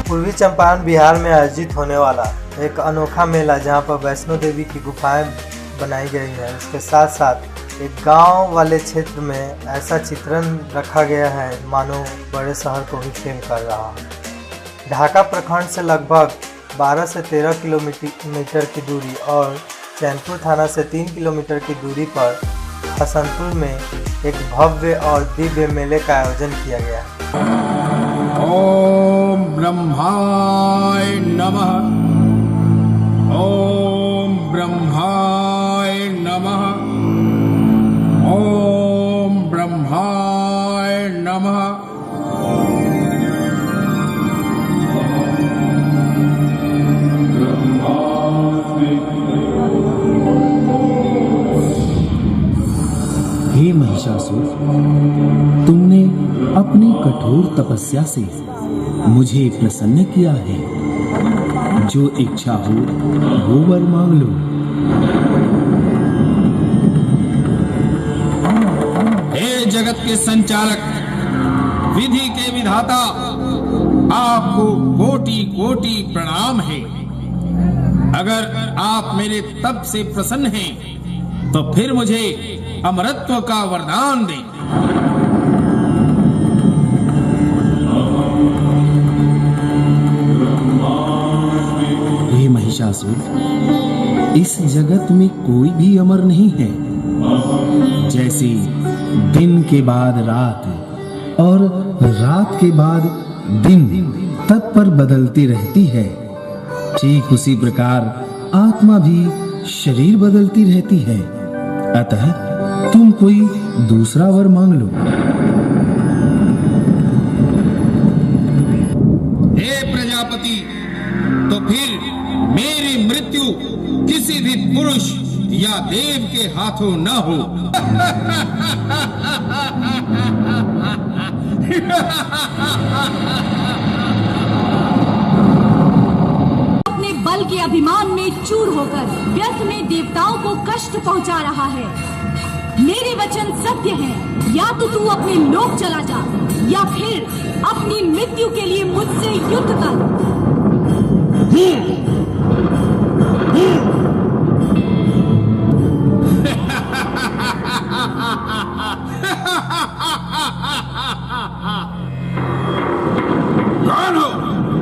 पूर्वी चंपारण बिहार में आयोजित होने वाला एक अनोखा मेला जहां पर वैष्णो देवी की गुफाएं बनाई गई हैं, उसके साथ साथ एक गांव वाले क्षेत्र में ऐसा चित्रण रखा गया है मानो बड़े शहर को ही फेल कर रहा है। ढाका प्रखंड से लगभग 12 से 13 किलोमीटर की दूरी और चैनपुर थाना से 3 किलोमीटर की दूरी पर हसनपुर में एक भव्य और दिव्य मेले का आयोजन किया गया है। ओम ब्रह्माय नमः। ओम ब्रह्माय नमः। ओम ब्रह्माय नमः। हे महिषासुर, तुमने अपनी कठोर तपस्या से मुझे प्रसन्न किया है। जो इच्छा हो वो वर मांग लो। हे जगत के संचालक, विधि के विधाता, आपको कोटि कोटि प्रणाम है। अगर आप मेरे तप से प्रसन्न हैं, तो फिर मुझे अमरत्व का वरदान दें। हे महिषासुर, इस जगत में कोई भी अमर नहीं है। जैसे दिन के बाद रात और रात के बाद दिन तत्पर बदलती रहती है, ठीक उसी प्रकार आत्मा भी शरीर बदलती रहती है। अतः तुम कोई दूसरा वर मांग लो। हे प्रजापति, तो फिर मेरी मृत्यु किसी भी पुरुष या देव के हाथों न हो। अपने बल के अभिमान में चूर होकर व्यर्थ में देवताओं को कष्ट पहुंचा रहा है। मेरे वचन सत्य हैं, या तो तू अपने लोक चला जा या फिर अपनी मृत्यु के लिए मुझसे युद्ध कर।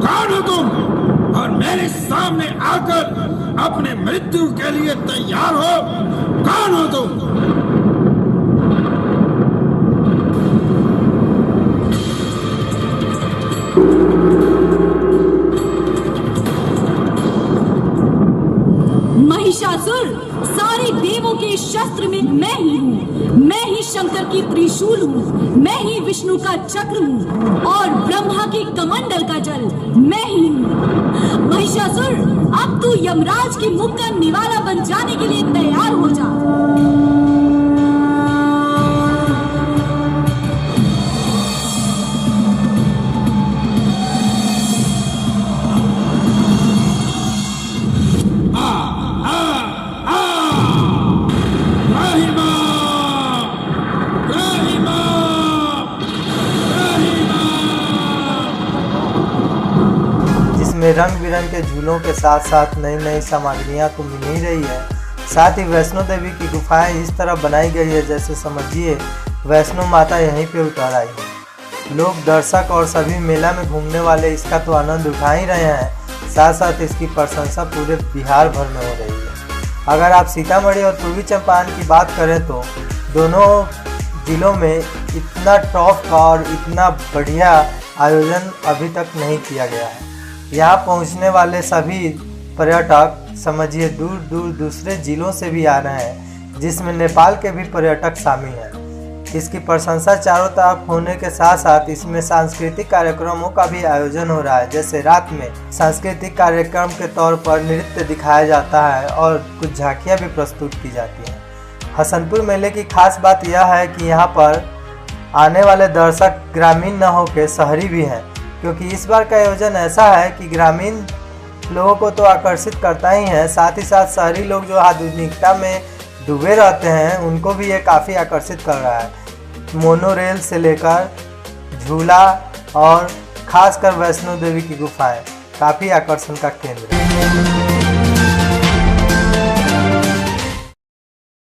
कौन हो तुम, और मेरे सामने आकर अपने मृत्यु के लिए तैयार हो? कौन हो तुम? महिषासुर, सारे देवों के शस्त्र में मैं ही हूँ। मैं ही शंकर की त्रिशूल हूँ। मैं ही विष्णु का चक्र हूँ और ब्रह्मा की कमंडल का जल मैं ही हूँ। महिषासुर, अब तू यमराज के मुख का निवाला बन जाने के लिए तैयार हो जा। जिसमें रंग बिरंग के झूलों के साथ साथ नई नई सामग्रियां तो मिल ही रही है। साथ ही वैष्णो देवी की गुफाएं इस तरह बनाई गई है जैसे समझिए वैष्णो माता यहीं पे उतर आई है। लोग, दर्शक और सभी मेला में घूमने वाले इसका तो आनंद उठा ही रहे हैं, साथ साथ इसकी प्रशंसा पूरे बिहार भर में हो रही है। अगर आप सीतामढ़ी और पूर्वी चंपारण की बात करें तो दोनों जिलों में इतना टॉप का और इतना बढ़िया आयोजन अभी तक नहीं किया गया है। यहाँ पहुँचने वाले सभी पर्यटक समझिए दूर दूर दूसरे जिलों से भी आ रहे हैं, जिसमें नेपाल के भी पर्यटक शामिल हैं। इसकी प्रशंसा चारों तरफ होने के साथ साथ इसमें सांस्कृतिक कार्यक्रमों का भी आयोजन हो रहा है। जैसे रात में सांस्कृतिक कार्यक्रम के तौर पर नृत्य दिखाया जाता है और कुछ झांकियां भी प्रस्तुत की जाती हैं। हसनपुर मेले की खास बात यह है कि यहाँ पर आने वाले दर्शक ग्रामीण न होकर शहरी भी हैं, क्योंकि इस बार का आयोजन ऐसा है कि ग्रामीण लोगों को तो आकर्षित करता ही है, साथ ही साथ शहरी लोग जो आधुनिकता में डूबे रहते हैं उनको भी ये काफ़ी आकर्षित कर रहा है। मोनोरेल से लेकर झूला और खासकर वैष्णो देवी की गुफाएं काफ़ी आकर्षण का केंद्र है।